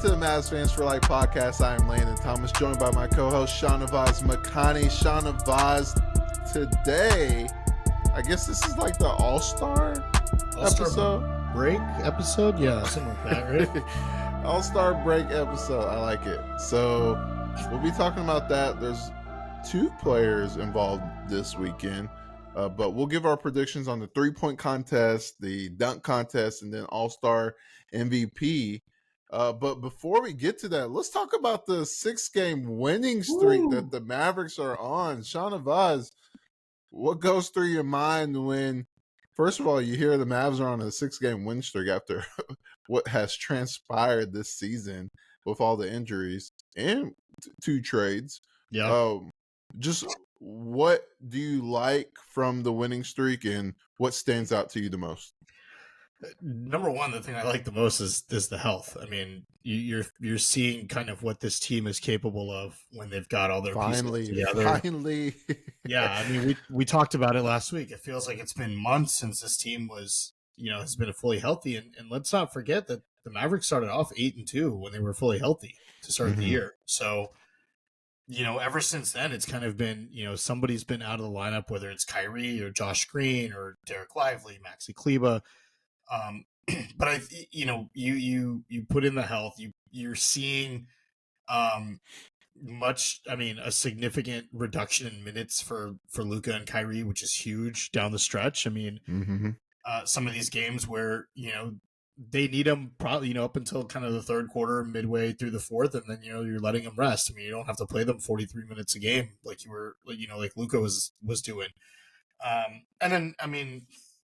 to the Mavs Fans for Life podcast. I am Landon Thomas, joined by my co-host Shahnavaz Makhani. Shahnavaz, today, I guess this is like the All-Star episode? Break episode? Yeah, something like that, right? All-Star break episode. I like it. So we'll be talking about that. There's 2 players involved this weekend, but we'll give our predictions on the 3-point contest, the dunk contest, and then All-Star MVP. But before we get to that, let's talk about the 6-game winning streak that the Mavericks are on. Shahnavaz, what goes through your mind when, first of all, you hear the Mavs are on a 6-game win streak after what has transpired this season with all the injuries and 2 trades? Yeah. Just what do you like from the winning streak, and what stands out to you the most? Number one, the thing I like the most is the health. I mean, you're seeing kind of what this team is capable of when they've got all their pieces together. Finally. Yeah, I mean, we talked about it last week. It feels like it's been months since this team has been fully healthy. And let's not forget that the Mavericks started off 8-2 when they were fully healthy to start the year. So, ever since then, it's kind of been, somebody's been out of the lineup, whether it's Kyrie or Josh Green or Derek Lively, Maxi Kleber. But you put in the health, you're seeing a significant reduction in minutes for Luka and Kyrie, which is huge down the stretch. I mean, some of these games where, they need them probably, up until kind of the third quarter, midway through the fourth, and then, you're letting them rest. I mean, you don't have to play them 43 minutes a game like you were, like Luka was doing. And then, I mean,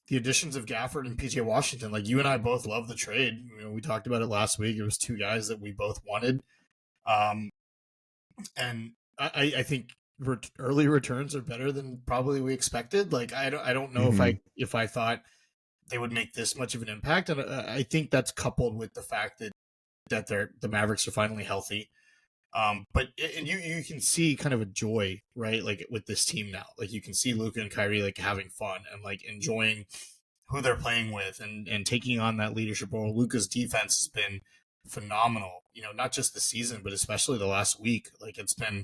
the additions of Gafford and PJ Washington, like you and I both love the trade. We talked about it last week. It was 2 guys that we both wanted. And I think early returns are better than probably we expected. Like, I don't know if I thought they would make this much of an impact. And I think that's coupled with the fact that the Mavericks are finally healthy. But you can see kind of a joy, right? Like with this team now, like you can see Luka and Kyrie like having fun and like enjoying who they're playing with and taking on that leadership role. Luka's defense has been phenomenal, not just the season, but especially the last week. Like it's been,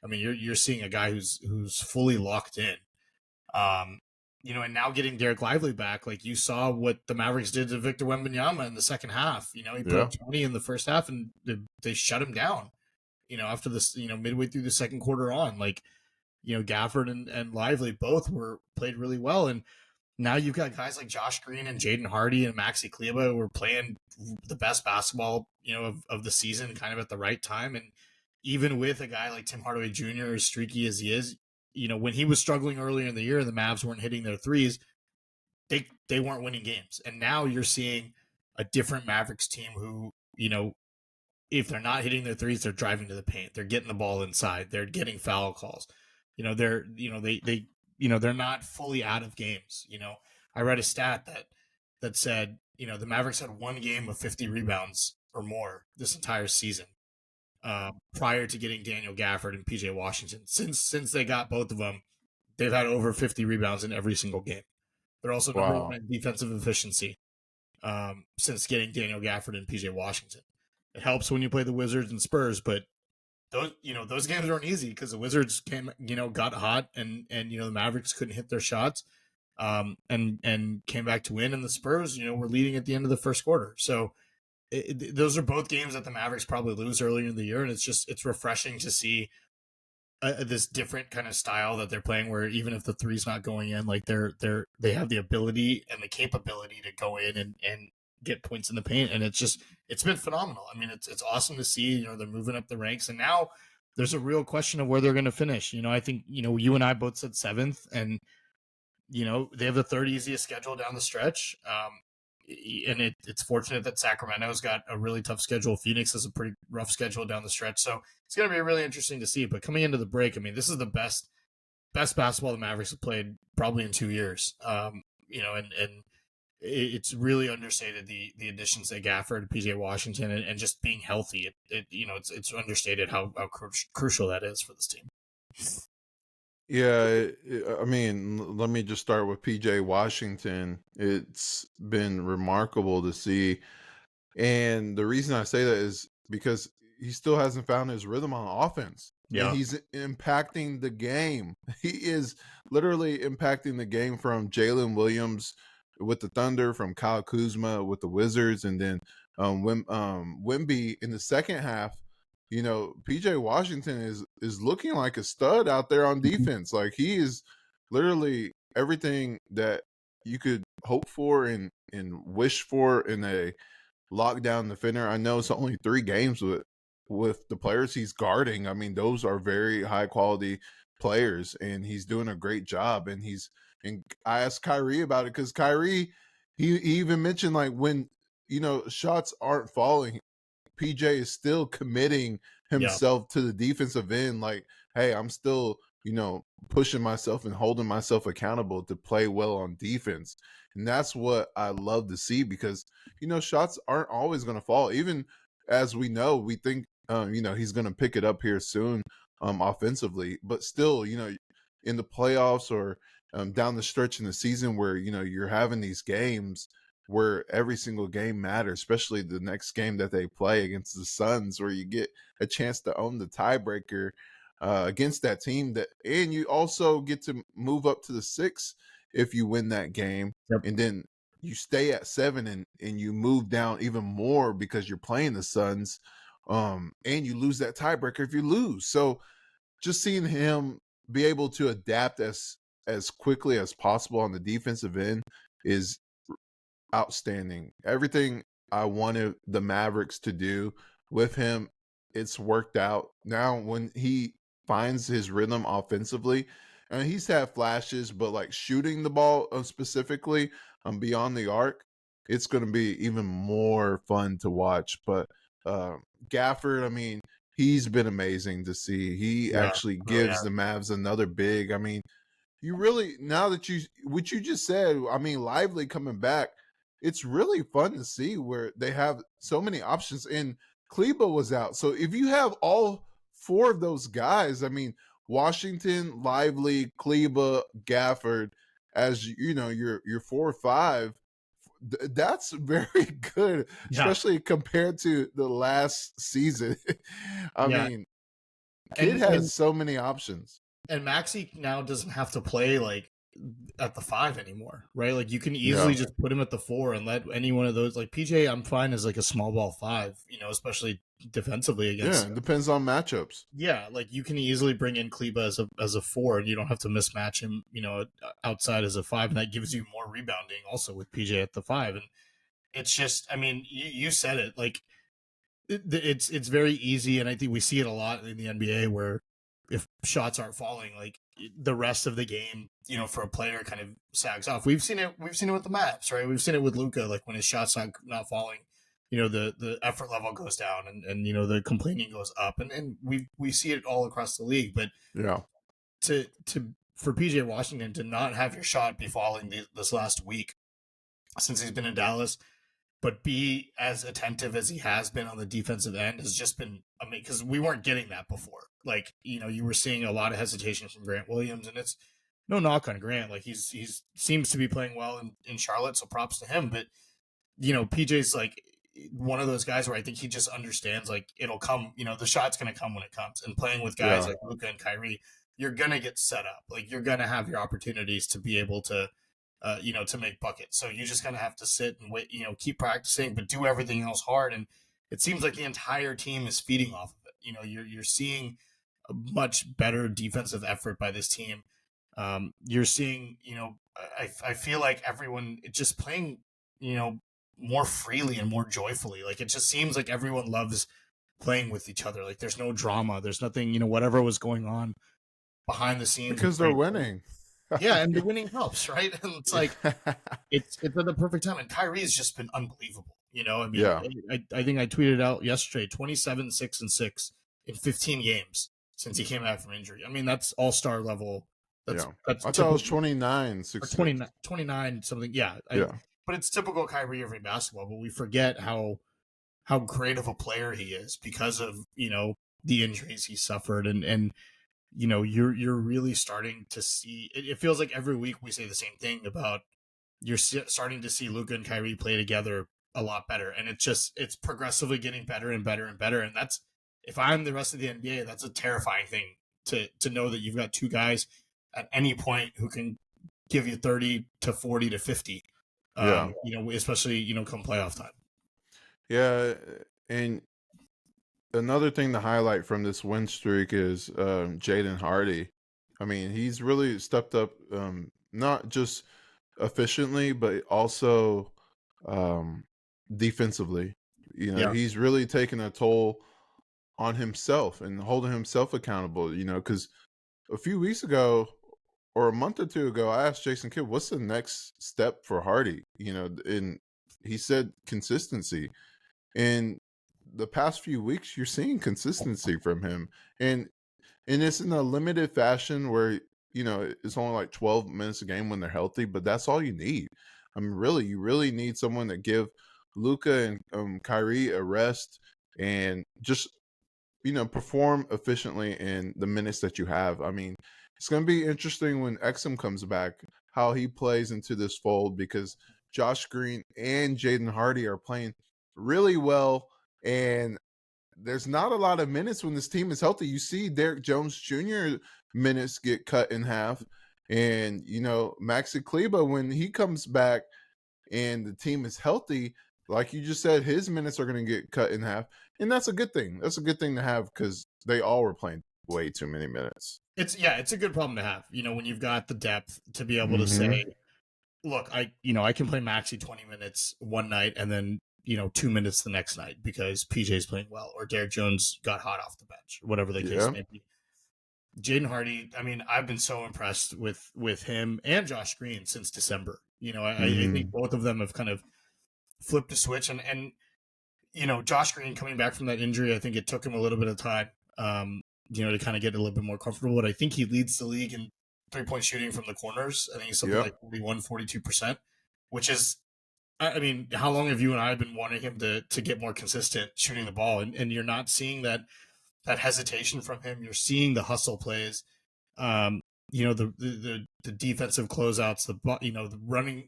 I mean, you're seeing a guy who's fully locked in. And now getting Derek Lively back, like you saw what the Mavericks did to Victor Wembanyama in the second half. He put up 20 in the first half and they shut him down. After this, midway through the second quarter on, like, Gafford and Lively both played really well. And now you've got guys like Josh Green and Jaden Hardy and Maxi Kleber who are playing the best basketball, of the season kind of at the right time. And even with a guy like Tim Hardaway Jr., as streaky as he is, when he was struggling earlier in the year, the Mavs weren't hitting their threes, they weren't winning games. And now you're seeing a different Mavericks team who, if they're not hitting their threes, they're driving to the paint. They're getting the ball inside. They're getting foul calls. They're not fully out of games. I read a stat that said, the Mavericks had 1 game of 50 rebounds or more this entire season prior to getting Daniel Gafford and PJ Washington. Since they got both of them, they've had over 50 rebounds in every single game. They're also number 1 in defensive efficiency since getting Daniel Gafford and PJ Washington. It helps when you play the Wizards and Spurs, but those games aren't easy because the Wizards got hot and the Mavericks couldn't hit their shots, and came back to win, and the Spurs were leading at the end of the first quarter. So those are both games that the Mavericks probably lose earlier in the year, and it's refreshing to see this different kind of style that they're playing, where even if the three's not going in, like they have the ability and the capability to go in and get points in the paint, and it's been phenomenal. I mean, it's awesome to see. They're moving up the ranks, and now there's a real question of where they're going to finish. I think you and I both said 7th, and they have the 3rd easiest schedule down the stretch. And it's fortunate that Sacramento's got a really tough schedule. Phoenix has a pretty rough schedule down the stretch, so it's going to be really interesting to see. But coming into the break, I mean, this is the best basketball the Mavericks have played probably in 2 years. And it's really understated the additions to Gafford, PJ Washington, and just being healthy. It's understated how crucial that is for this team. Yeah, I mean, let me just start with PJ Washington. It's been remarkable to see. And the reason I say that is because he still hasn't found his rhythm on offense. And Yeah. he's impacting the game. He is literally impacting the game from Jalen Williams with the Thunder, from Kyle Kuzma with the Wizards, and then Wimby in the second half. You know, PJ Washington is looking like a stud out there on Mhm. defense. Like he is literally everything that you could hope for and wish for in a lockdown defender. I know it's only 3 games with the players he's guarding. I mean, those are very high quality players, and he's doing a great job. And I asked Kyrie about it because Kyrie, he even mentioned like when shots aren't falling, PJ is still committing Yeah. himself to the defensive end. Like, hey, I'm still, pushing myself and holding myself accountable to play well on defense. And that's what I love to see because, shots aren't always going to fall. Even as we know, we think, he's going to pick it up here soon offensively. But still, in the playoffs or down the stretch in the season where, you're having these games where every single game matters, especially the next game that they play against the Suns, where you get a chance to own the tiebreaker against that team. And you also get to move up to the 6 if you win that game, Yep. and then you stay at 7 and you move down even more because you're playing the Suns, and you lose that tiebreaker if you lose. So just seeing him be able to adapt as quickly as possible on the defensive end is outstanding. Everything I wanted the Mavericks to do with him, it's worked out. Now, when he finds his rhythm offensively, and he's had flashes, but like shooting the ball specifically beyond the arc, it's going to be even more fun to watch. But uh, Gafford, I mean, he's been amazing to see. He Yeah. actually Really gives have. the Mavs another big. I mean, you really, now that what you just said, I mean, Lively coming back, it's really fun to see where they have so many options. And Kleba was out. So if you have all 4 of those guys, I mean, Washington, Lively, Kleba, Gafford, as your 4 or 5, that's very good, Yeah. especially compared to the last season. I Yeah. mean, Kid And has so many options. Maxi now doesn't have to play like at the 5 anymore, right? Like you can easily Yeah. just put him at the 4 and let any one of those, like PJ, I'm fine as like a small ball 5, especially defensively Yeah. against. It depends on matchups. Yeah, like you can easily bring in Kleba as a 4, and you don't have to mismatch him, outside as a 5, and that gives you more rebounding also with PJ at the 5. And it's just, I mean, you said it, like it's very easy, and I think we see it a lot in the NBA where if shots aren't falling, like the rest of the game, for a player kind of sags off. We've seen it. We've seen it with the Mavs, right? We've seen it with Luka. Like when his shots not falling, the effort level goes down, and the complaining goes up, and we see it all across the league. But Yeah. to for PJ Washington to not have your shot be falling this last week since he's been in Dallas, but be as attentive as he has been on the defensive end has just been, I mean, because we weren't getting that before. Like, you were seeing a lot of hesitation from Grant Williams, and it's no knock on Grant. Like he's seems to be playing well in Charlotte, so props to him. But PJ's like one of those guys where I think he just understands like it'll come, the shot's gonna come when it comes. And playing with guys Yeah. like Luka and Kyrie, you're gonna get set up. Like you're gonna have your opportunities to be able to to make buckets. So you just kind of have to sit and wait, keep practicing, but do everything else hard. And it seems like the entire team is feeding off of it. You're seeing a much better defensive effort by this team. You're seeing, I feel like everyone just playing, more freely and more joyfully. Like it just seems like everyone loves playing with each other. Like there's no drama. There's nothing, whatever was going on behind the scenes with Because they're Grant. winning. Yeah, and the winning helps, right? And it's like Yeah. it's at the perfect time. And Kyrie's just been unbelievable. I mean, Yeah. I think I tweeted out yesterday 27, 6, and 6 in 15 games since he came back from injury. I mean, that's all-star level. That's Yeah. that's I thought it was typical, 29, or 6. 29, 29 something. Yeah. Yeah. But it's typical Kyrie Irving basketball, but we forget how great of a player he is because of, the injuries he suffered. And you're really starting to see it feels like every week we say the same thing about you're starting to see Luka and Kyrie play together a lot better, and it's progressively getting better and better and better. And that's, if I'm the rest of the NBA, that's a terrifying thing to know that you've got two guys at any point who can give you 30 to 40 to 50. Yeah. Especially come playoff time. Yeah, and another thing to highlight from this win streak is Jaden Hardy. I mean, he's really stepped up, not just efficiently, but also defensively. Yeah. He's really taken a toll on himself and holding himself accountable. Because a few weeks ago or a month or two ago, I asked Jason Kidd, "What's the next step for Hardy?" And he said consistency. And the past few weeks, you're seeing consistency from him, and it's in a limited fashion where it's only like 12 minutes a game when they're healthy, but that's all you need. I mean, really, you really need someone to give Luka and Kyrie a rest and just perform efficiently in the minutes that you have. I mean, it's going to be interesting when Exum comes back, how he plays into this fold, because Josh Green and Jaden Hardy are playing really well, and there's not a lot of minutes when this team is healthy. You see Derek Jones Jr. minutes get cut in half, and Maxi Kleba, when he comes back and the team is healthy, like you just said, his minutes are going to get cut in half, and that's a good thing. That's a good thing to have because they all were playing way too many minutes. It's a good problem to have. When you've got the depth to be able to Mm-hmm. say, look, I can play Maxi 20 minutes one night and then 2 minutes the next night because PJ's playing well or Derek Jones got hot off the bench, whatever the case Yeah. may be. Jaden Hardy, I mean, I've been so impressed with him and Josh Green since December. I think both of them have kind of flipped a switch, and Josh Green coming back from that injury, I think it took him a little bit of time, to kind of get a little bit more comfortable. But I think he leads the league in 3-point shooting from the corners. I think he's something like 42%, which is, I mean, how long have you and I been wanting him to get more consistent shooting the ball? And you're not seeing that hesitation from him. You're seeing the hustle plays, the defensive closeouts, the running,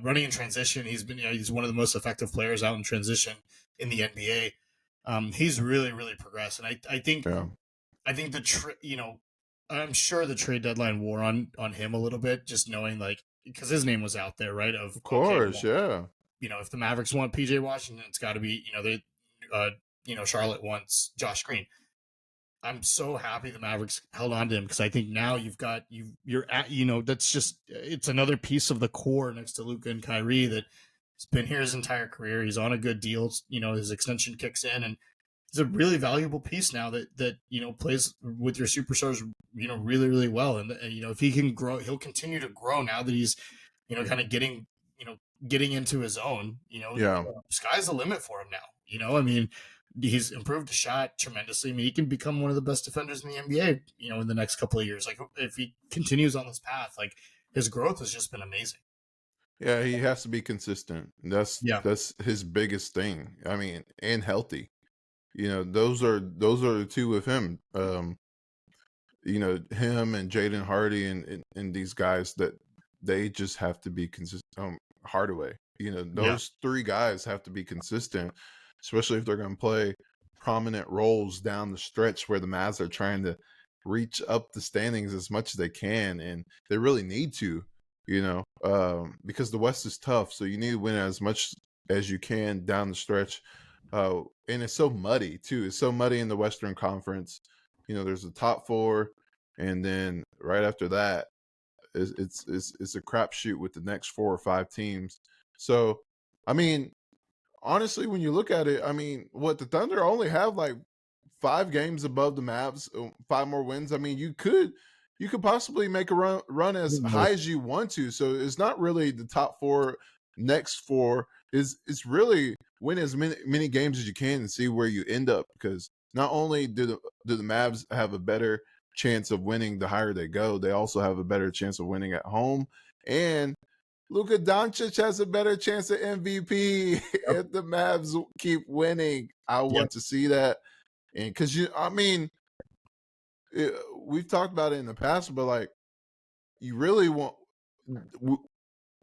running in transition. He's one of the most effective players out in transition in the NBA. He's really, really progressed. And I think I'm sure the trade deadline wore on him a little bit, just knowing because his name was out there, right? Of course, well, if the Mavericks want PJ Washington, it's got to be, Charlotte wants Josh Green. I'm so happy the Mavericks held on to him because I think now you're at, that's just, it's another piece of the core next to Luka and Kyrie that has been here his entire career. He's on a good deal. His extension kicks in, and he's a really valuable piece now that plays with your superstars, really, really well. And if he can grow, he'll continue to grow now that he's, kind of getting into his own, sky's the limit for him now. I mean, he's improved the shot tremendously. I mean, he can become one of the best defenders in the NBA, in the next couple of years. Like, if he continues on this path, his growth has just been amazing. Yeah, he has to be consistent. That's his biggest thing. I mean, and healthy. Those are the two with him. Him and Jaden Hardy and these guys that they just have to be consistent. Hardaway. Those three guys have to be consistent, especially if they're going to play prominent roles down the stretch where the Mavs are trying to reach up the standings as much as they can, and they really need to, because the West is tough. So you need to win as much as you can down the stretch. And it's so muddy too. It's so muddy in the Western Conference. There's the top four, and then right after that, it's a crapshoot with the next 4 or 5 teams. So, I mean, honestly, when you look at it, I mean, the Thunder only have like 5 games above the Mavs, 5 more wins. I mean, you could possibly make a run as high as you want to. So it's not really the top 4, next 4. It's really win as many games as you can and see where you end up, because not only do the Mavs have a better chance of winning the higher they go, they also have a better chance of winning at home. And Luka Doncic has a better chance at MVP if the Mavs keep winning. I want to see that. And because we've talked about it in the past, but you really want,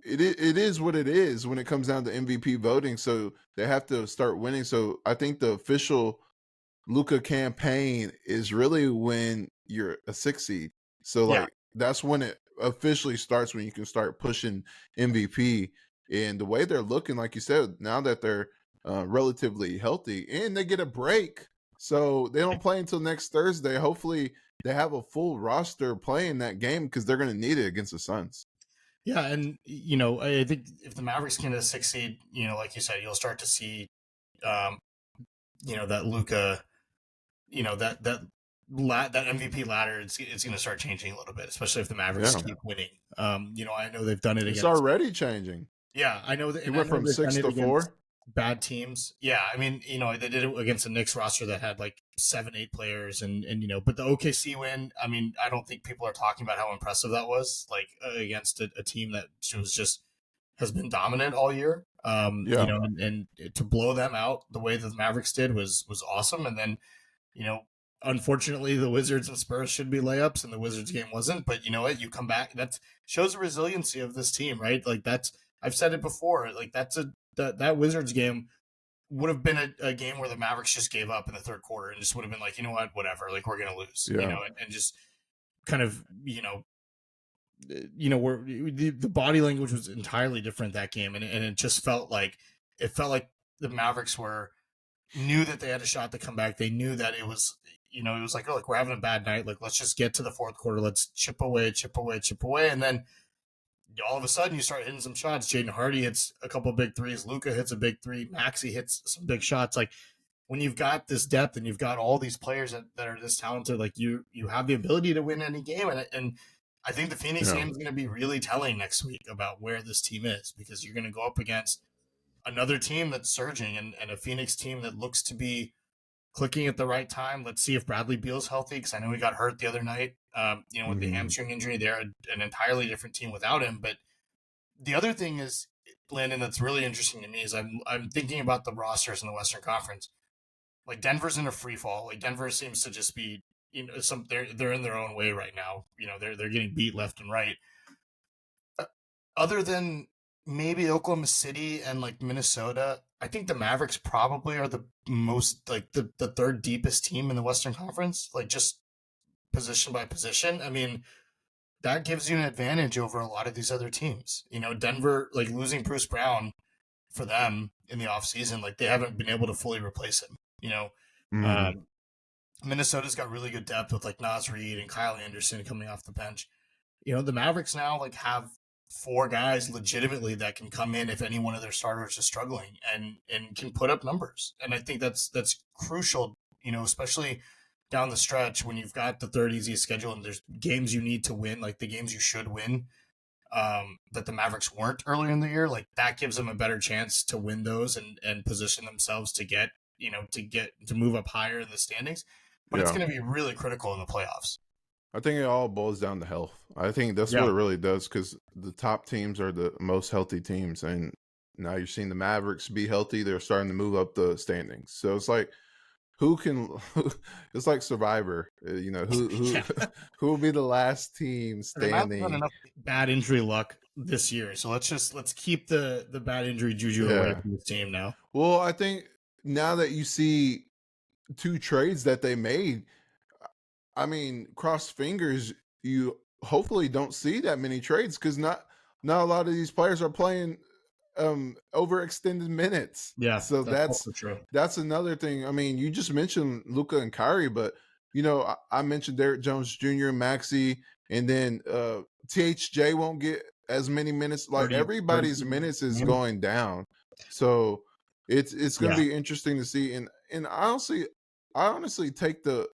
it is what it is when it comes down to MVP voting. So they have to start winning. So I think the official Luca campaign is really when you're a 6 seed. So Yeah. like that's when it officially starts, when you can start pushing MVP. And the way they're looking, like you said, now that they're relatively healthy and they get a break, so they don't play until next Thursday. Hopefully, they have a full roster playing that game because they're going to need it against the Suns. Yeah, and I think if the Mavericks can get a 6 seed, like you said, you'll start to see, um, that Luca, that MVP ladder, it's going to start changing a little bit, especially if the Mavericks Yeah, keep winning. I know they've done it it's against. already changing. Yeah, I know that, He and I went know from they've done six it to against four. bad teams. Yeah, I mean, they did it against the Knicks roster that had like 7, 8 players, but the OKC win. I mean, I don't think people are talking about how impressive that was, like against a team that was just has been dominant all year. Yeah, And to blow them out the way that the Mavericks did was awesome. And then, you know, unfortunately, the Wizards and Spurs should be layups, and the Wizards game wasn't. But you know what? You come back. That shows the resiliency of this team, right? Like that's I've said it before. Like that Wizards game would have been a game where the Mavericks just gave up in the third quarter and just would have been like, you know what, whatever. Like we're gonna lose, yeah, and just kind of where the body language was entirely different that game, and it just felt like the Mavericks knew that they had a shot to come back. They knew that it was like, oh, like we're having a bad night. Like let's just get to the fourth quarter. Let's chip away, chip away, chip away, and then all of a sudden you start hitting some shots. Jaden Hardy hits a couple big threes. Luca hits a big three. Maxey hits some big shots. Like when you've got this depth and you've got all these players that are this talented, like you have the ability to win any game. And I think the Phoenix yeah, game is going to be really telling next week about where this team is, because you're going to go up against another team that's surging, and a Phoenix team that looks to be clicking at the right time. Let's see if Bradley Beal's healthy, because I know he got hurt the other night. With the hmm hamstring injury, they're an entirely different team without him. But the other thing is, Landon, that's really interesting to me is I'm thinking about the rosters in the Western Conference. Like Denver's in a free fall. Like Denver seems to just be they're in their own way right now. They're getting beat left and right. Other than maybe Oklahoma City and like Minnesota, I think the Mavericks probably are the most like the third deepest team in the Western Conference, like just position by position. I mean, that gives you an advantage over a lot of these other teams. Denver, like losing Bruce Brown for them in the offseason, like they haven't been able to fully replace him. hmm Um, Minnesota's got really good depth with like Naz Reid and Kyle Anderson coming off the bench. The Mavericks now like have four guys legitimately that can come in if any one of their starters is struggling and can put up numbers. And I think that's crucial, especially down the stretch when you've got the third easiest schedule and there's games you need to win, like the games you should win, that the Mavericks weren't earlier in the year. Like that gives them a better chance to win those and position themselves to get to move up higher in the standings. But it's yeah. going to be really critical in the playoffs. I think it all boils down to health. I think that's what Yeah. it really does, because the top teams are the most healthy teams, and now you're seeing the Mavericks be healthy. They're starting to move up the standings. So it's like, who can? It's like Survivor. Who Yeah. who will be the last team The Mavs had standing? enough bad injury luck this year, so let's keep the bad injury juju away Yeah. from this team now. Well, I think now that you see two trades that they made, I mean, cross fingers, you hopefully don't see that many trades, because not a lot of these players are playing overextended minutes. Yeah, So that's that's also true. that's another thing. I mean, you just mentioned Luca and Kyrie, but I mentioned Derek Jones Jr. and Maxi, and then THJ won't get as many minutes. Like 30 everybody's minutes is games. going down. So it's going to Yeah. be interesting to see. And I honestly take the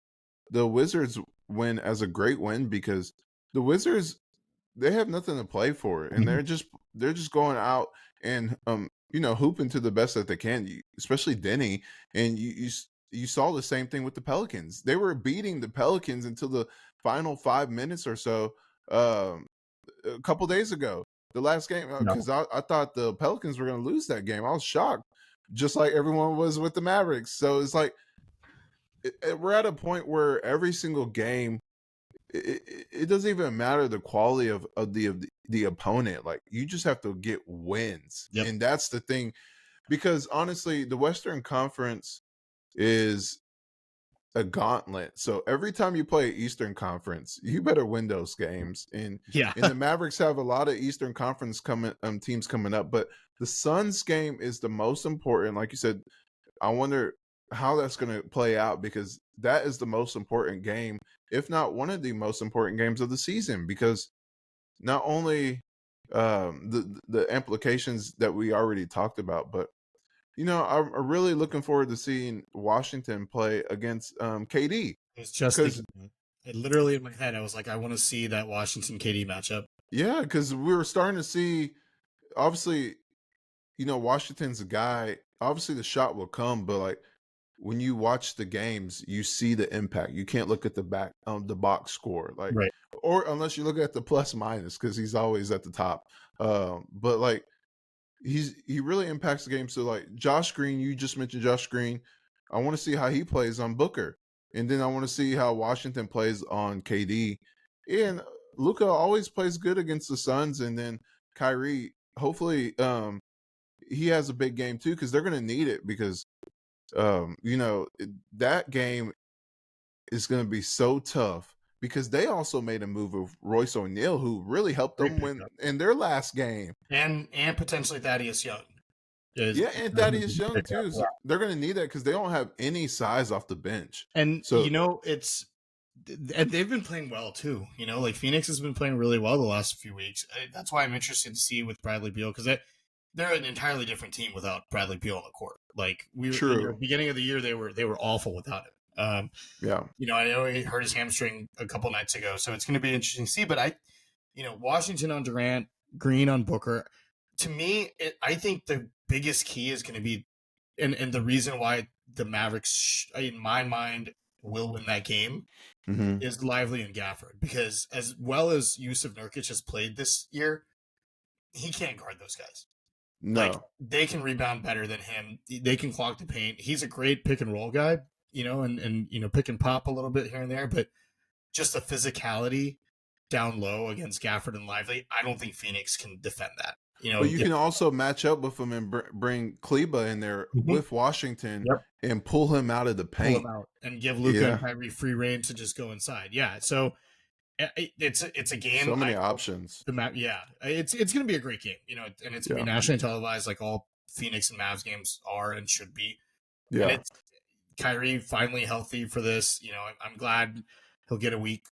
Wizards win as a great win, because the Wizards, they have nothing to play for, and Mhm. they're just going out and hooping to the best that they can, especially Denny. And you saw the same thing with the Pelicans. They were beating the Pelicans until the final 5 minutes or so, um, a couple days ago, the last game, No. because I thought the Pelicans were going to lose that game. I was shocked, just like everyone was with the Mavericks. So it's like we're at a point where every single game it doesn't even matter the quality of the opponent. Like, you just have to get wins, Yep. and that's the thing. Because honestly, the Western Conference is a gauntlet. So every time you play Eastern Conference, you better win those games. Yeah. And the Mavericks have a lot of Eastern Conference teams coming up, but the Suns game is the most important. Like you said, I wonder how that's going to play out, because that is the most important game, if not one of the most important games of the season, because not only the implications that we already talked about, but I'm really looking forward to seeing Washington play against KD, I was just because thinking that. It literally in my head, I was like, I want to see that Washington KD matchup. yeah, because we were starting to see, obviously, Washington's a guy. Obviously, the shot will come, but like, when you watch the games, you see the impact. You can't look at the box score, like, Right. or unless you look at the plus minus, because he's always at the top. But like, he really impacts the game. So like Josh Green, you just mentioned Josh Green. I want to see how he plays on Booker, and then I want to see how Washington plays on KD. And Luka always plays good against the Suns, and then Kyrie. Hopefully, he has a big game too, because they're going to need it, because that game is going to be so tough, because they also made a move of Royce O'Neal, who really helped Great them win pickup. in their last game. And potentially Thaddeus Young is Yeah, and another Thaddeus good Young pickup. too. Yeah. So they're going to need that, because they don't have any size off the bench. And So and they've been playing well too. Like Phoenix has been playing really well the last few weeks. That's why I'm interested to see with Bradley Beal, because they're an entirely different team without Bradley Beal on the court. Like we were in the true. beginning of the year, they were awful without him. Yeah. I know he hurt his hamstring a couple nights ago, so it's going to be interesting to see. But Washington on Durant, Green on Booker. To me, I think the biggest key is going to be, and the reason why the Mavericks, in my mind, will win that game Hmm. is Lively and Gafford, because as well as Yusuf Nurkic has played this year, he can't guard those guys. Like, No. they can rebound better than him. They can clog the paint. He's a great pick and roll guy, and pick and pop a little bit here and there, but just the physicality down low against Gafford and Lively, I don't think Phoenix can defend that. But you can also match up with him and bring Kleba in there with Washington, Yep. and pull him out of the Pull paint. him out and give Luka Yeah. and Kyrie free reign to just go inside. Yeah, so it's a game. So many options. The map, yeah, it's going to be a great game, and it's going to be nationally televised, like all Phoenix and Mavs games are and should be. Yeah. And it's Kyrie finally healthy for this. I'm glad he'll get a week.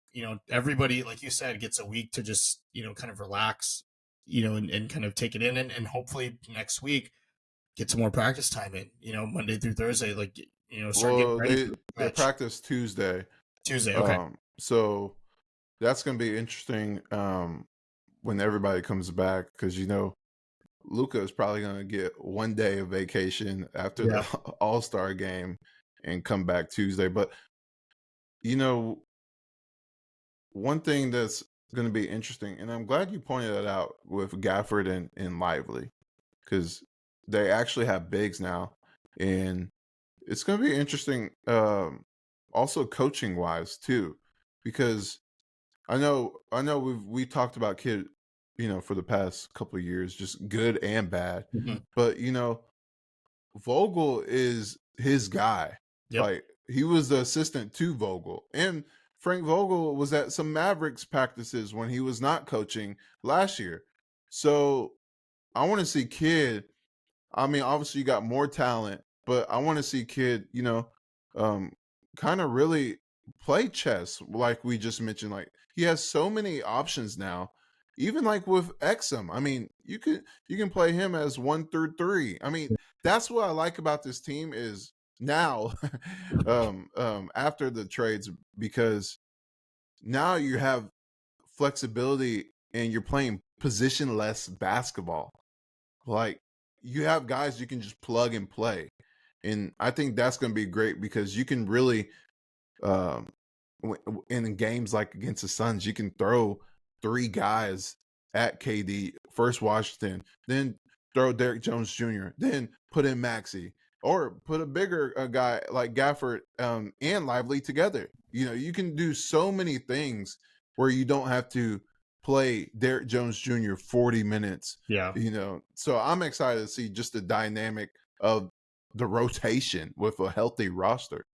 Everybody, like you said, gets a week to just kind of relax, and kind of take it in, and hopefully next week get some more practice time in. Monday through Thursday, like start getting ready. They practice Tuesday. Okay. So that's going to be interesting when everybody comes back, because Luka is probably going to get 1 day of vacation after the All-Star game and come back Tuesday. But one thing that's going to be interesting, and I'm glad you pointed that out with Gafford and Lively, because they actually have bigs now, and it's going to be interesting, also coaching wise too, because I know we talked about Kid, for the past couple of years, just good and bad. Mhm. But Vogel is his guy. Yep. Like, he was the assistant to Vogel, and Frank Vogel was at some Mavericks practices when he was not coaching last year. So I want to see Kid. I mean, obviously you got more talent, but I want to see Kid, kind of really play chess, like we just mentioned. Like, he has so many options now. Even like with Exum, I mean, you can play him as 1 through 3. I mean, that's what I like about this team is now, after the trades, because now you have flexibility and you're playing positionless basketball. Like, you have guys you can just plug and play. And I think that's going to be great, because you can really, um, in games like against the Suns, you can throw 3 guys at KD, first Washington, then throw Derrick Jones Jr., then put in Maxey, or put a bigger guy like Gafford and Lively together. You can do so many things where you don't have to play Derrick Jones Jr. 40 minutes. Yeah. So I'm excited to see just the dynamic of the rotation with a healthy roster.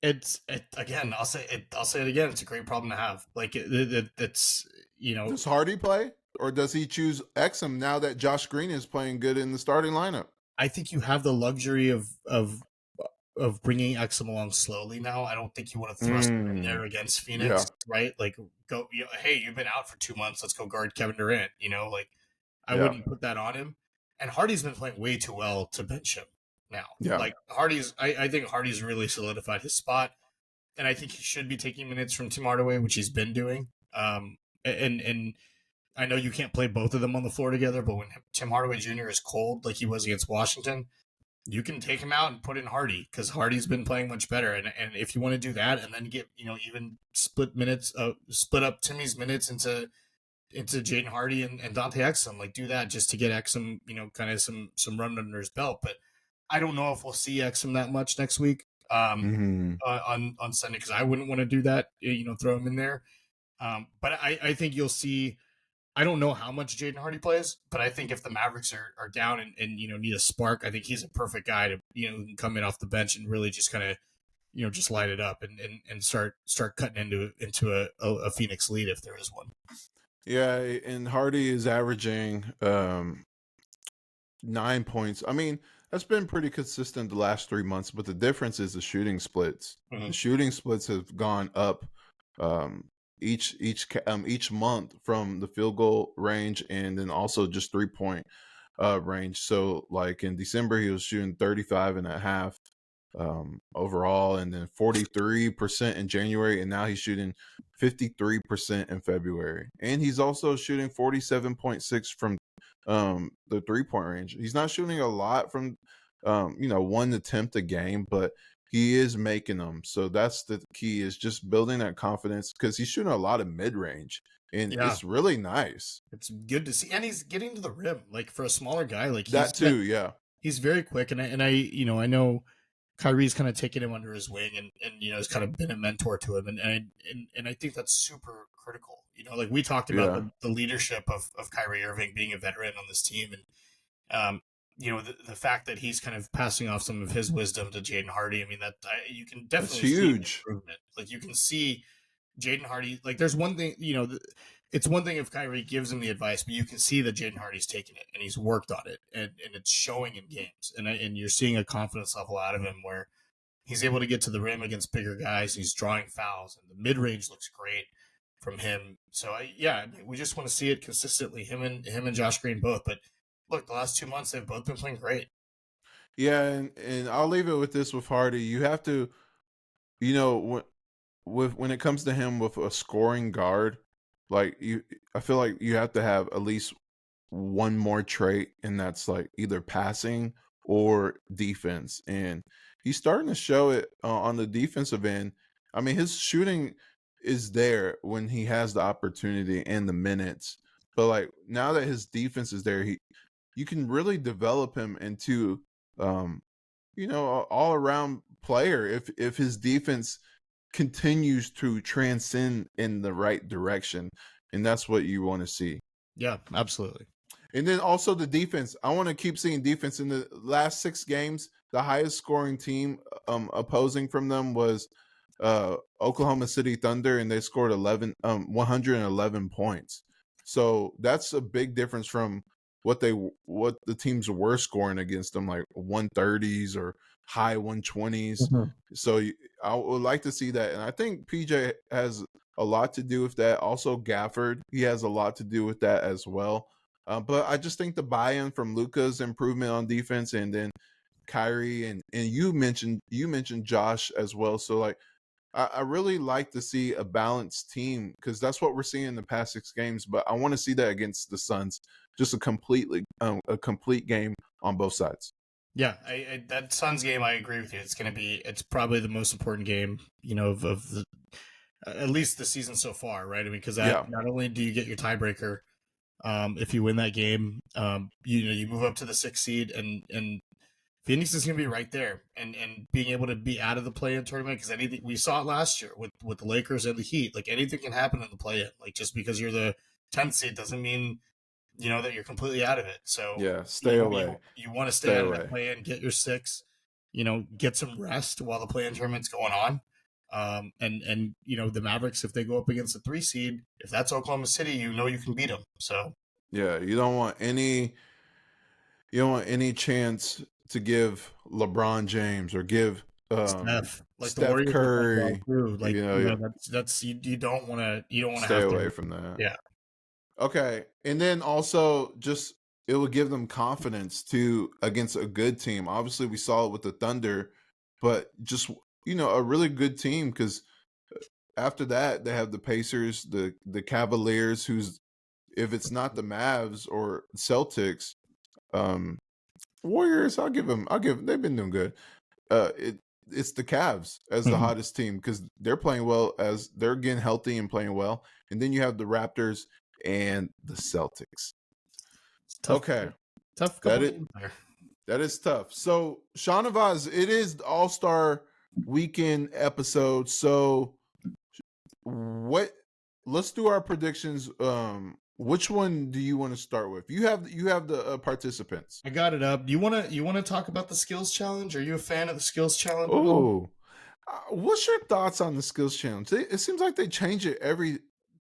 Again. I'll say it again. It's a great problem to have. Like it's Does Hardy play, or does he choose Exum now that Josh Green is playing good in the starting lineup? I think you have the luxury of bringing Exum along slowly now. I don't think you want to thrust him in there against Phoenix, right? Like, go, hey, you've been out for 2 months. Let's go guard Kevin Durant. Like I wouldn't put that on him. And Hardy's been playing way too well to bench him now. Yeah. Like I think Hardy's really solidified his spot, and I think he should be taking minutes from Tim Hardaway, which he's been doing. And I know you can't play both of them on the floor together, but when Tim Hardaway Jr. is cold, like he was against Washington, you can take him out and put in Hardy because Hardy's been playing much better. And if you want to do that and then get, even split up Timmy's minutes into Jaden Hardy and Dante Exum, like do that just to get Exum, kind of some run under his belt. But I don't know if we'll see Exum that much next week on Sunday, because I wouldn't want to do that, throw him in there. But I think you'll see. I don't know how much Jaden Hardy plays, but I think if the Mavericks are down and need a spark, I think he's a perfect guy to who can come in off the bench and really just kind of just light it up and start cutting into a Phoenix lead if there is one. Yeah, and Hardy is averaging 9 points. I mean, that's been pretty consistent the last 3 months, but the difference is the shooting splits. Mm-hmm. The shooting splits have gone up each month from the field goal range and then also just 3-point range. So like in December, he was shooting 35.5 overall, and then 43% in January, and now he's shooting 53% in February. And he's also shooting 47.6 from the 3-point range. He's not shooting a lot from one attempt a game, but he is making them. So that's the key, is just building that confidence, because he's shooting a lot of mid-range, and it's really nice. It's good to see. And he's getting to the rim, like for a smaller guy, like that too. Yeah. He's very quick. And I know Kyrie's kind of taken him under his wing and has kind of been a mentor to him. And I think that's super critical. Like we talked about the leadership of Kyrie Irving being a veteran on this team. And, the fact that he's kind of passing off some of his wisdom to Jaden Hardy. I mean, you can definitely see improvement. Like you can see Jaden Hardy. Like there's one thing, it's one thing if Kyrie gives him the advice, but you can see that Jaden Hardy's taken it and he's worked on it, and it's showing in games. And you're seeing a confidence level out of him where he's able to get to the rim against bigger guys. He's drawing fouls, and the mid range looks great from him. So we just want to see it consistently. Him and Josh Green both, but. Look, the last 2 months, they've both been playing great. Yeah, and I'll leave it with this with Hardy. You have to, when it comes to him with a scoring guard, I feel like you have to have at least one more trait, and that's like either passing or defense. And he's starting to show it on the defensive end. I mean, his shooting is there when he has the opportunity and the minutes. But like now that his defense is there, you can really develop him into, an all-around player if his defense continues to transcend in the right direction, and that's what you want to see. Yeah, absolutely. And then also the defense. I want to keep seeing defense. In the last 6 games, the highest scoring team opposing from them was Oklahoma City Thunder, and they scored 111 points. So that's a big difference from what the teams were scoring against them, like 130s or high 120s. Mm-hmm. So I would like to see that. And I think PJ has a lot to do with that. Also Gafford, he has a lot to do with that as well. But I just think the buy-in from Luka's improvement on defense, and then Kyrie, and you mentioned Josh as well. So like, I really like to see a balanced team, because that's what we're seeing in the past 6 games. But I want to see that against the Suns, just a complete game on both sides. Yeah, that Suns game, I agree with you. It's probably the most important game, of the, at least the season so far, right? I mean, because not only do you get your tiebreaker, if you win that game, you move up to the 6th seed, and Phoenix is going to be right there, and being able to be out of the play-in tournament, because anything we saw it last year with the Lakers and the Heat, like anything can happen in the play-in. Like just because you're the 10th seed doesn't mean that you're completely out of it. So Yeah, stay away. You want to stay Stay out of away. that play-in, get your 6, get some rest while the play-in tournament's going on. And the Mavericks, if they go up against the 3 seed, if that's Oklahoma City, you can beat them. So yeah, you don't want any chance to give LeBron James or give Steph, like the Steph Warriors Curry, too. Like that's you don't want to stay have away to. from that. Yeah. Okay, and then also just it will give them confidence to against a good team. Obviously, we saw it with the Thunder, but just a really good team, because after that they have the Pacers, the Cavaliers, who's if it's not the Mavs or Celtics, Warriors, they've been doing good. It's the Cavs as the hottest team, because they're playing well, as they're getting healthy and playing well. And then you have the Raptors and the Celtics. Tough, Okay. tough couple games there. That is tough. So, Shahnavaz, it is the All-Star Weekend episode. So, let's do our predictions. Which one do you want to start with? You have the participants. I got it up. You want to talk about the skills challenge? Are you a fan of the skills challenge? Oh, what's your thoughts on the skills challenge? It seems like they change it every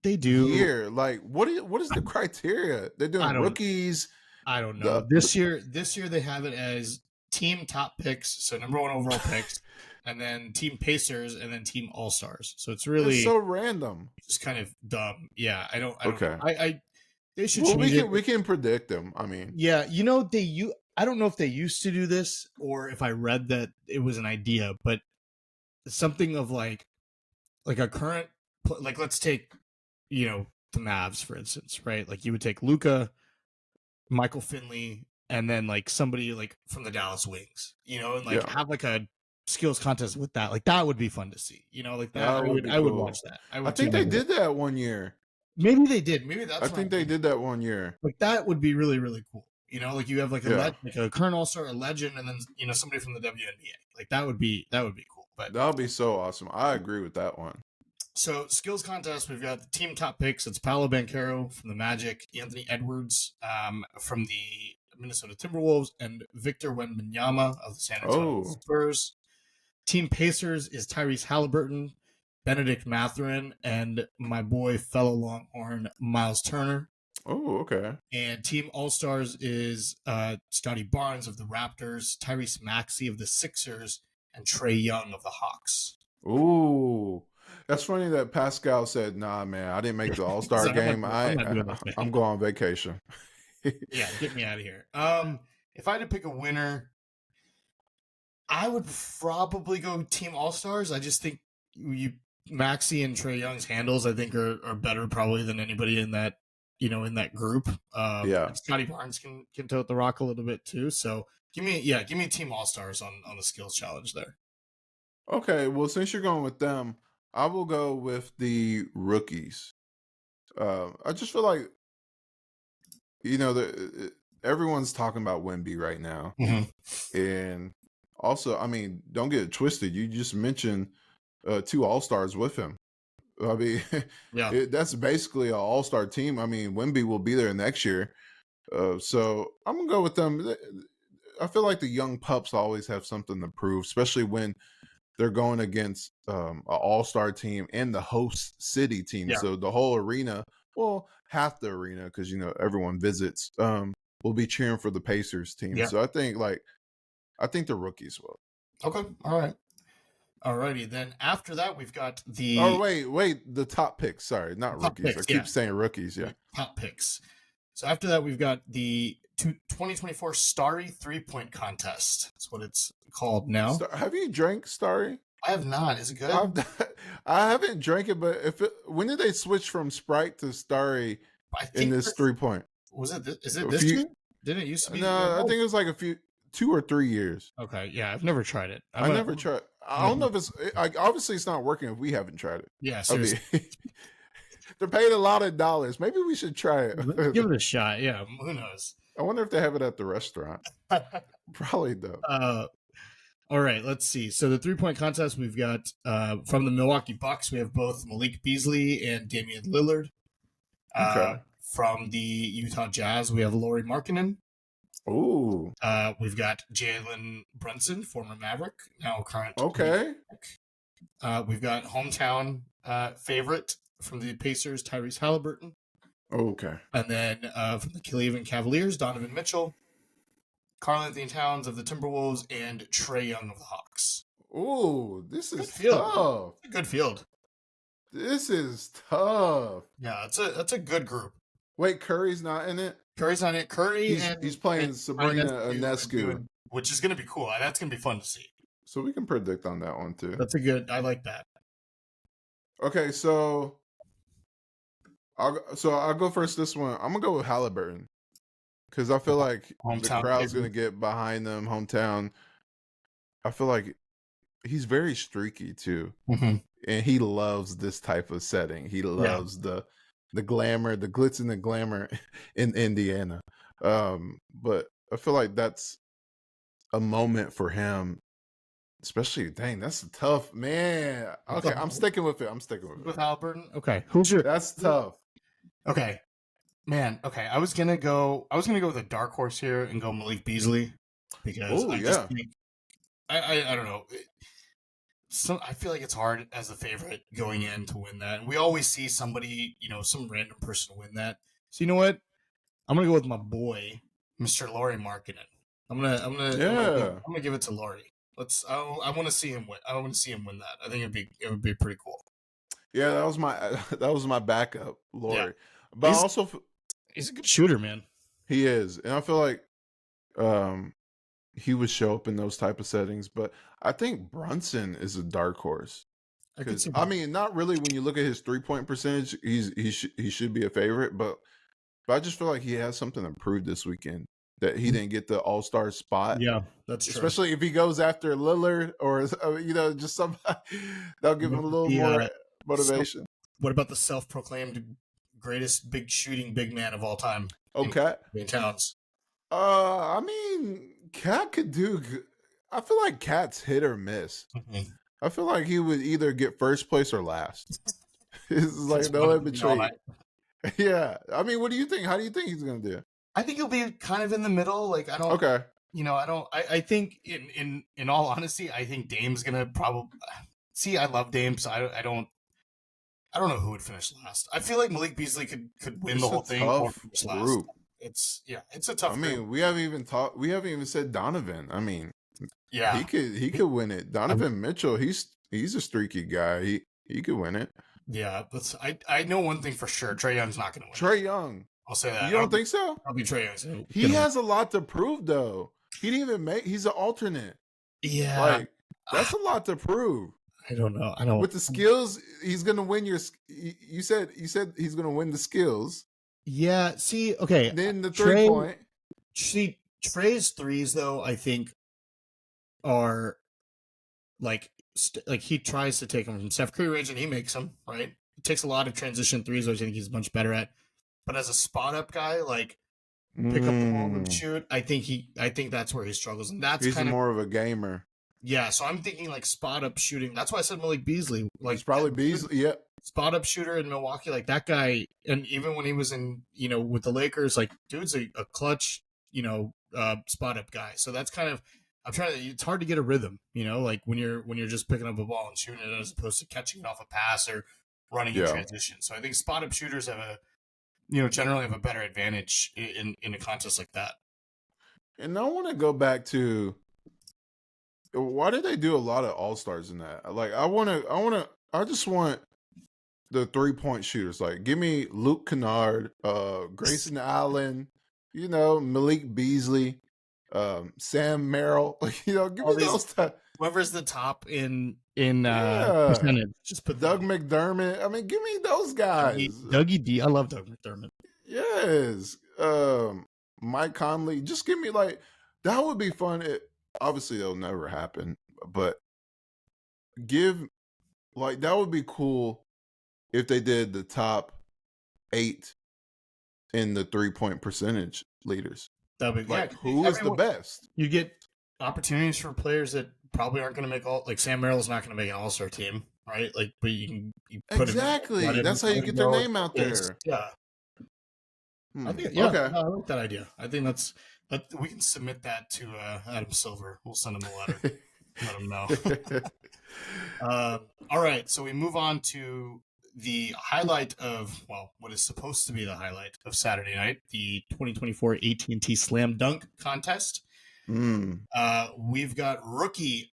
year. Like, what is the criteria? They're doing rookies. I don't know. This year they have it as team top picks, so number 1 overall picks, and then team Pacers, and then team All Stars. So it's so random. It's kind of dumb. Yeah, I don't. Okay. They should change it. We can predict them. I mean, yeah, I don't know if they used to do this or if I read that it was an idea, but something of like a current, like let's take the Mavs for instance, right? Like you would take Luka, Michael Finley, and then like somebody like from the Dallas Wings, and like have like a skills contest with that. Like that would be fun to see. Like that. I would watch that. I think they did that one year. Maybe they did. Maybe that's. I think they did that one year. Like that would be really, really cool. Like you have like a current All-Star, a legend, and then somebody from the WNBA. Like that would be cool. But that would be so awesome. I agree with that one. So skills contest, we've got the team top picks. It's Paolo Banchero from the Magic, Anthony Edwards from the Minnesota Timberwolves, and Victor Wembanyama of the San Antonio Spurs. Team Pacers is Tyrese Halliburton, Benedict Mathurin, and my boy, fellow Longhorn, Miles Turner. Oh, okay. And Team All-Stars is Scotty Barnes of the Raptors, Tyrese Maxey of the Sixers, and Trae Young of the Hawks. Ooh. That's funny that Pascal said, nah, man, I didn't make the All-Star game. I'm going on vacation. Yeah, get me out of here. If I had to pick a winner, I would probably go Team All-Stars. I just think Maxey and Trae Young's handles, I think, are better probably than anybody in that, in that group. Scotty Barnes can tote the rock a little bit too. So give me Team All-Stars on the skills challenge there. Okay, well, since you're going with them, I will go with the rookies. I just feel like, everyone's talking about Wemby right now. Mm-hmm. And also, I mean, don't get it twisted. You just mentioned 2 All-Stars with him. I mean, that's basically an All-Star team. I mean, Wemby will be there next year. So I'm going to go with them. I feel like the young pups always have something to prove, especially when they're going against an all-star team and the host city team. Yeah. So the whole arena, well, half the arena, because, everyone visits, will be cheering for the Pacers team. Yeah. So I think the rookies will. Okay. All right. Alrighty. Then after that, we've got the... Oh, wait. The top picks. Sorry, not rookies. I keep saying rookies. Yeah. Top picks. So after that, we've got the 2024 Starry 3-point contest. That's what it's called now. Have you drank Starry? I have not. Is it good? I haven't drank it, but when did they switch from Sprite to Starry in this 3-point? Was it? Is it this year? Didn't it used to be? No, I think it was like 2 or 3 years. Okay, yeah, I've never tried it. I never tried. I don't know if it's obviously it's not working if we haven't tried it. Yeah, seriously. I mean, they're paying a lot of dollars. Maybe we should try it. Give it a shot. Yeah, who knows? I wonder if they have it at the restaurant. Probably don't. All right, let's see. So the 3-point contest, we've got from the Milwaukee Bucks, we have both Malik Beasley and Damian Lillard. Okay. From the Utah Jazz, we have Lauri Markkanen. Ooh. We've got Jalen Brunson, former Maverick, now current. Okay. We've got hometown favorite from the Pacers, Tyrese Halliburton. Okay. And then from the Cleveland Cavaliers, Donovan Mitchell, Karl-Anthony Towns of the Timberwolves, and Trae Young of the Hawks. Ooh, this is field. tough. It's a good field. This is tough. Yeah, that's a good group. Wait, Curry's not in it? Curry's on it. Curry he's playing Sabrina Ionescu, which is going to be cool. That's going to be fun to see. So we can predict on that one too. I like that. Okay, so I'll go first this one. I'm gonna go with Halliburton because I feel like the crowd's gonna get behind them. Hometown. I feel like he's very streaky too, and he loves this type of setting. He loves the glamour, the glitz and the glamour in Indiana. But I feel like that's a moment for him. Especially, dang, that's a tough, man. Okay, I'm sticking with it. With Halliburton. Okay, That's tough. Okay, man. Okay, I was gonna go with a dark horse here and go Malik Beasley because just think, I don't know. I feel like it's hard as a favorite going in to win that. And we always see somebody, some random person win that. So you know what? I'm gonna go with my boy, Mr. Lauri Markkanen. I'm gonna give it to Lauri. I want to see him win. I want to see him win that. I think it would be pretty cool. Yeah, that was my backup, Lauri. Yeah. But he's a good shooter, man. He is, and I feel like he would show up in those type of settings. But I think Brunson is a dark horse. I mean, not really when you look at his 3-point percentage. He should be a favorite, but I just feel like he has something to prove this weekend. That he didn't get the All-Star spot. Yeah, that's true. Especially if he goes after Lillard or just somebody that'll give him a little more motivation. What about the self-proclaimed greatest shooting big man of all time? Okay, in Towns. I mean, Cat could do. I feel like Cat's hit or miss. Mm-hmm. I feel like he would either get first place or last. It's like no in between. Yeah, I mean, what do you think? How do you think he's gonna do? I think he'll be kind of in the middle. Like I don't. Okay. I think in all honesty, I think Dame's gonna probably. See, I love Dame, so I don't know who would finish last. I feel like Malik Beasley could win the whole thing or finish last. Group. It's a tough. I mean, group. we haven't even said Donovan. I mean, yeah, he could win it. Donovan Mitchell, he's a streaky guy. He could win it. Yeah, I know one thing for sure. Trae Young's not going to win. Trae Young. I'll say that. You don't think so? I'll be Trae Young. He has a lot to prove, though. He didn't even make. He's an alternate. Yeah, like that's a lot to prove. I don't know. With the skills, he's going to win your. You said he's going to win the skills. Yeah. See, okay. Then the 3-point. See, Trae's threes though, I think, are like he tries to take them from Steph Curry range and he makes them right. It takes a lot of transition threes, which I think he's much better at. But as a spot up guy, like pick up the ball and shoot, I think that's where he struggles, and that's he's more of a gamer. Yeah, so I'm thinking like spot up shooting. That's why I said Malik Beasley. Like it's probably Beasley. Yeah, spot up shooter in Milwaukee, like that guy. And even when he was in, with the Lakers, like dude's a clutch, spot up guy. So that's kind of it's hard to get a rhythm, like when you're just picking up a ball and shooting it as opposed to catching it off a pass or running in transition. So I think spot up shooters have generally have a better advantage in a contest like that. And I want to go back to why did they do a lot of all-stars in that? Like I just want the 3-point shooters. Like give me Luke Kennard, Grayson Allen, Malik Beasley, Sam Merrill. Give me those. Whoever's the top in percentage. Just put Doug McDermott. I mean, give me those guys. Dougie D. I love Doug McDermott. Yes. Mike Conley. Just give me that would be fun. Obviously, it'll never happen, but that would be cool if they did the top 8 in the 3-point percentage leaders. That'd be, Like, who is the best? You get opportunities for players that probably aren't going to make like Sam Merrill's not going to make an All-Star team, right? Like, but you put him in, Exactly. That's how you get their name out there. Yeah. I think, Okay. no, I like that idea. I think we can submit that to Adam Silver. We'll send him a letter. Let him know. All right, so we move on to the highlight of, well, what is supposed to be the highlight of Saturday night, the 2024 AT&T Slam Dunk Contest. We've got rookie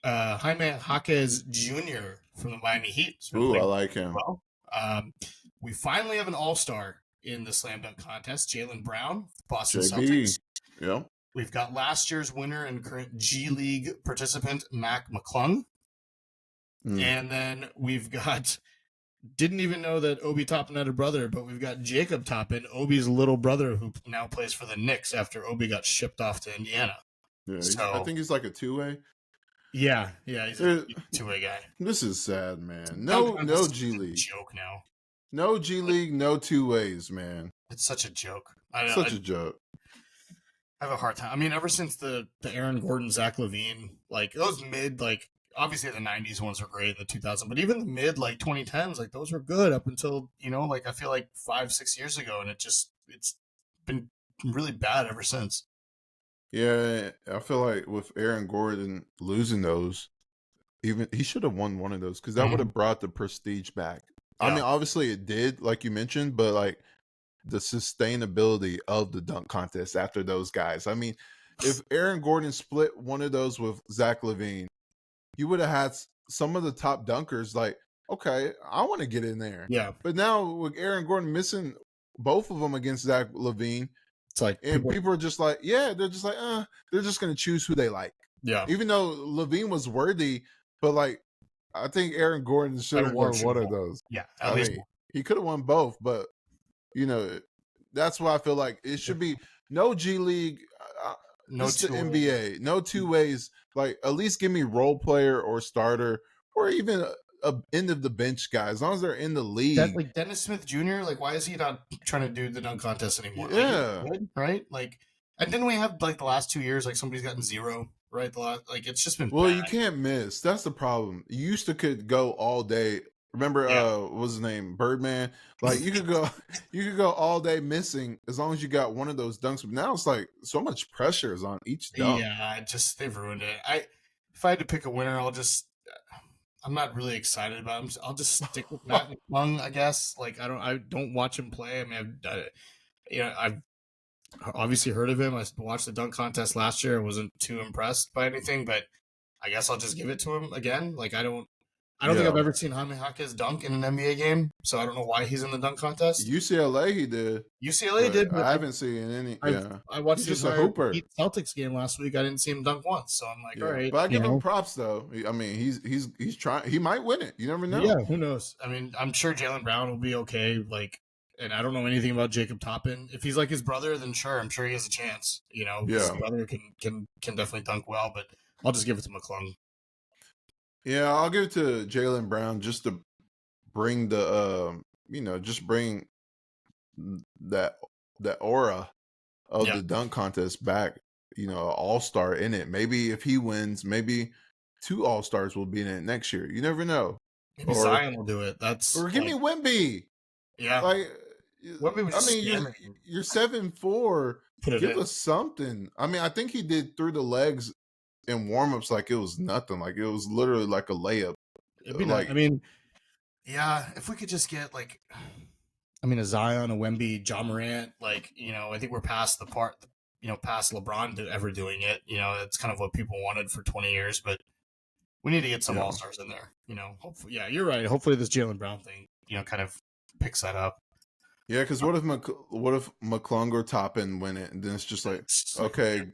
Jaime Jaquez Jr. from the Miami Heat. Ooh, I like him. Well, we finally have an all-star in the Slam Dunk Contest, Jaylen Brown, Boston Celtics. Yeah. We've got last year's winner and current G League participant, Mac McClung. And then we've got, didn't even know that Obi Toppin had a brother, but we've got Jacob Toppin, Obi's little brother, who now plays for the Knicks after Obi got shipped off to Indiana. Yeah, so, I think he's like a two-way. Yeah, he's a two-way guy. This is sad, man. No G League. Joke now. No G League, no two ways, man. It's such a joke. Such a joke. I have a hard time. I mean, ever since the Aaron Gordon, Zach LaVine, like those mid, like obviously the 90s ones were great, the 2000s, but even the mid, like 2010s, like those were good up until, like I feel like 5-6 years ago, and it's been really bad ever since. Yeah, I feel like with Aaron Gordon losing those, even he should have won one of those because that would have brought the prestige back. Yeah. I mean, obviously it did, like you mentioned, but like the sustainability of the dunk contest after those guys. I mean, if Aaron Gordon split one of those with Zach LaVine, you would have had some of the top dunkers like, okay, I want to get in there. Yeah. But now with Aaron Gordon missing both of them against Zach LaVine, it's like people are just like, they're just like, they're just going to choose who they like. Yeah. Even though LaVine was worthy, but like, I think Aaron Gordon should have won one of those. Yeah. I mean, he could have won both, but that's why I feel like it should be no G League, no the NBA, no two ways. Like, at least give me role player or starter or even a end of the bench guy, as long as they're in the league. Like Dennis Smith Jr., like, why is he not trying to do the dunk contest anymore? Yeah. Like, right? Like, and didn't we have like the last 2 years, like somebody's gotten zero, right? It's just been bad. You can't miss. That's the problem. You used to could go all day. Remember, what was his name? Birdman. Like you could go all day missing as long as you got one of those dunks. But now it's like so much pressure is on each dunk. Yeah, they've ruined it. If I had to pick a winner, I'm not really excited about him. I'll just stick with Matt McClung, I guess. Like I don't watch him play. I mean, I've obviously heard of him. I watched the dunk contest last year. I wasn't too impressed by anything, but I guess I'll just give it to him again. Like I don't think I've ever seen Jaime Jaquez dunk in an NBA game, so I don't know why he's in the dunk contest. UCLA he did. UCLA did, but I haven't seen any. I watched just a hooper. Celtics game last week. I didn't see him dunk once, so I'm like, all right. But I give him props though. I mean, he's trying. He might win it. You never know. Yeah, who knows? I mean, I'm sure Jaylen Brown will be okay. Like, and I don't know anything about Jacob Toppin. If he's like his brother, then sure, I'm sure he has a chance. His brother can definitely dunk well, but I'll just give it to McClung. Yeah, I'll give it to Jaylen Brown just to bring the bring that aura of the dunk contest back. All-star in it. Maybe if he wins, maybe 2 All-Stars will be in it next year. You never know. Maybe Zion will do it. Or give me Wemby. Yeah. Like, Wemby was you're 7'4". Give us something. I mean, I think he did through the legs in warmups like it was nothing. Like it was literally like a layup. It'd be like, I mean, if we could just get a Zion, a Wemby, Ja Morant, I think we're past the part, past LeBron ever doing it. It's kind of what people wanted for 20 years, but we need to get some All-Stars in there. Hopefully, you're right. Hopefully this Jaylen Brown thing, kind of picks that up. Yeah, because what if McClung or Toppin win it, and then it's just like, okay,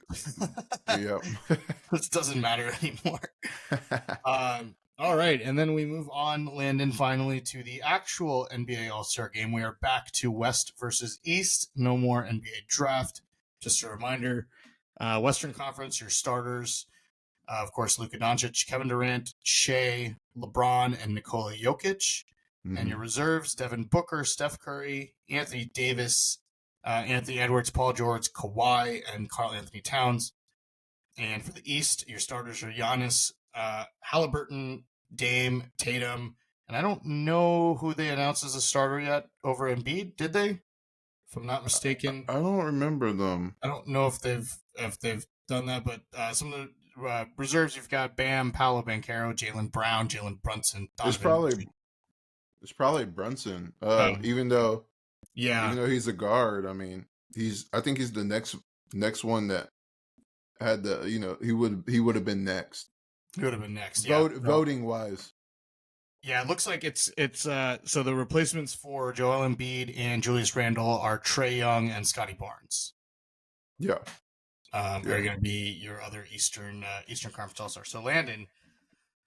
this doesn't matter anymore. All right, and then we move on, Landon, finally to the actual NBA All-Star Game. We are back to West versus East. No more NBA draft. Just a reminder, Western Conference, your starters, of course, Luka Doncic, Kevin Durant, Shea, LeBron, and Nikola Jokic. And your reserves, Devin Booker, Steph Curry, Anthony Davis, Anthony Edwards, Paul George, Kawhi, and Karl Anthony Towns. And for the East, your starters are Giannis, Halliburton, Dame, Tatum, and I don't know who they announced as a starter yet over Embiid. Did they? If I'm not mistaken, I don't remember them. I don't know if they've done that. But some of the reserves you've got: Bam, Paolo Banchero, Jaylen Brown, Jalen Brunson, It's Donovan. probably Brunson. Um, Even though yeah, he's a guard, I mean, I think he's the next one that had the he would have been next. he would have been next. Yeah, Voting wise. Yeah, it looks like it's so the replacements for Joel Embiid and Julius Randle are Trae Young and Scotty Barnes. Yeah. Are going to be your other Eastern Conference All-Stars. So Landon,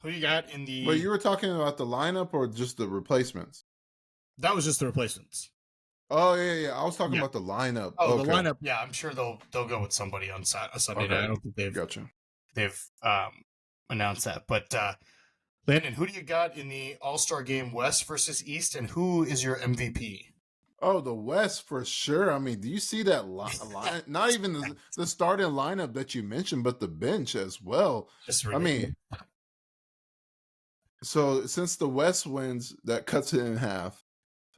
who you got in the? Wait, you were talking about the lineup or just the replacements? That was just the replacements. Oh yeah. I was talking about the lineup. Oh, the lineup. Yeah, I'm sure they'll go with somebody on a Sunday night. I don't think they've announced that. But Landon, who do you got in the All-Star Game West versus East, and who is your MVP? Oh, the West for sure. I mean, do you see that line? Not even the starting lineup that you mentioned, but the bench as well. I mean, so since the West wins, that cuts it in half.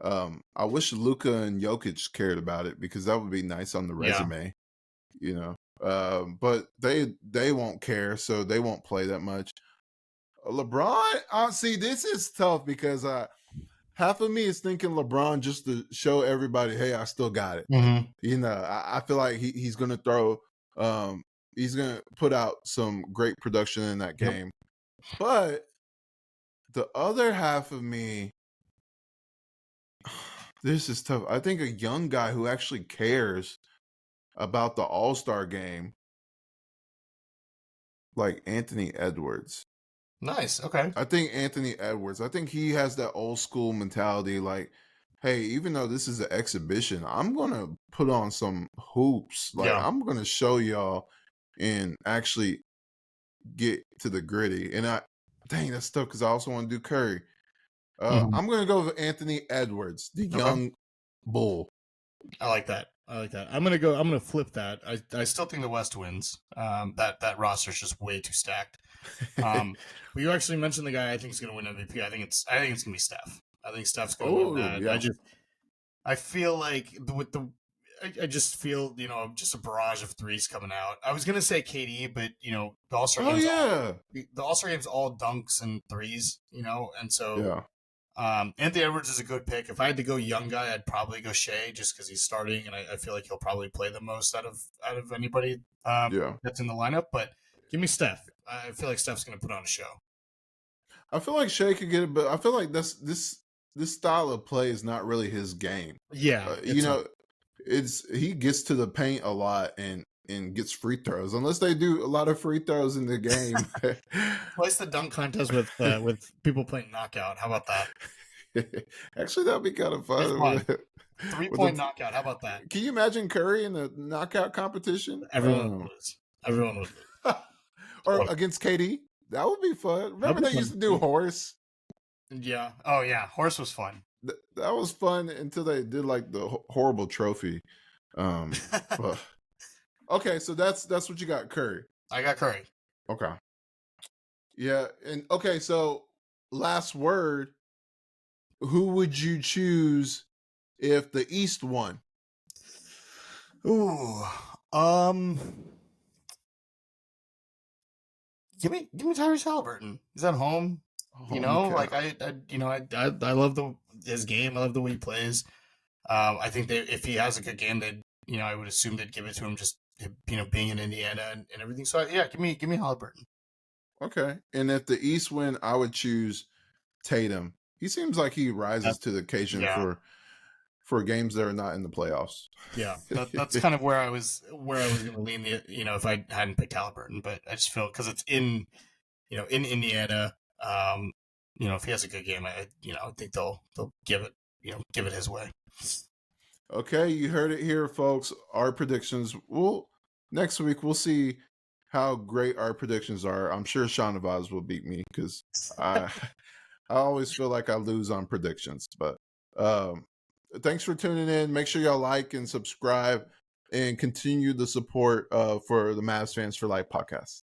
I wish Luka and Jokic cared about it because that would be nice on the resume, But they won't care, so they won't play that much. LeBron, see, this is tough because half of me is thinking LeBron just to show everybody, hey, I still got it. Mm-hmm. I feel like he's going to throw, he's going to put out some great production in that game. But the other half of me, this is tough. I think a young guy who actually cares about the All-Star game, like Anthony Edwards. Nice. Okay. I think Anthony Edwards, I think he has that old school mentality like, hey, even though this is an exhibition, I'm going to put on some hoops. Like, I'm going to show y'all and actually get to the gritty. And that's tough because I also want to do Curry. I'm going to go with Anthony Edwards, the young bull. I like that. I'm gonna flip that. I still think the West wins. That roster is just way too stacked. But you actually mentioned the guy I think is gonna win MVP. I think it's gonna be Steph. I think Steph's gonna win that. Yeah. I feel like I just feel just a barrage of threes coming out. I was gonna say KD, but the All-Star game's the All-Star game's all dunks and threes, and so Anthony Edwards is a good pick. If I had to go young guy, I'd probably go Shea just because he's starting, and I feel like he'll probably play the most out of anybody that's in the lineup. But give me Steph. I feel like Steph's going to put on a show. I feel like Shea could get it, but I feel like this style of play is not really his game. Yeah, he gets to the paint a lot and gets free throws. Unless they do a lot of free throws in the game. Place the dunk contest with people playing knockout. How about that? Actually, that'd be kind of fun. 3-point knockout. How about that? Can you imagine Curry in the knockout competition? Everyone would lose. Everyone would lose. Or against KD. That would be fun. Remember they used to do horse? Yeah. Oh yeah, horse was fun. That was fun until they did like the horrible trophy. But, okay, so that's what you got, Curry. I got Curry. Okay. Yeah, and okay, so last word. Who would you choose if the East won? Ooh, give me Tyrese Halliburton. He's at home. Like I love his game. I love the way he plays. I think that if he has a good game, that I would assume they'd give it to him just being in Indiana and everything. So give me Halliburton. Okay, and if the East win, I would choose Tatum. He seems like he rises to the occasion for games that are not in the playoffs. Yeah, that's kind of where I was going to lean. If I hadn't picked Halliburton, but I just feel because it's in Indiana. If he has a good game, I think they'll give it his way. Okay, you heard it here, folks. Our predictions. Next week we'll see how great our predictions are. I'm sure Shahnavaz will beat me because I always feel like I lose on predictions. But Thanks for tuning in. Make sure y'all like and subscribe and continue the support for the Mavs Fans for Life podcast.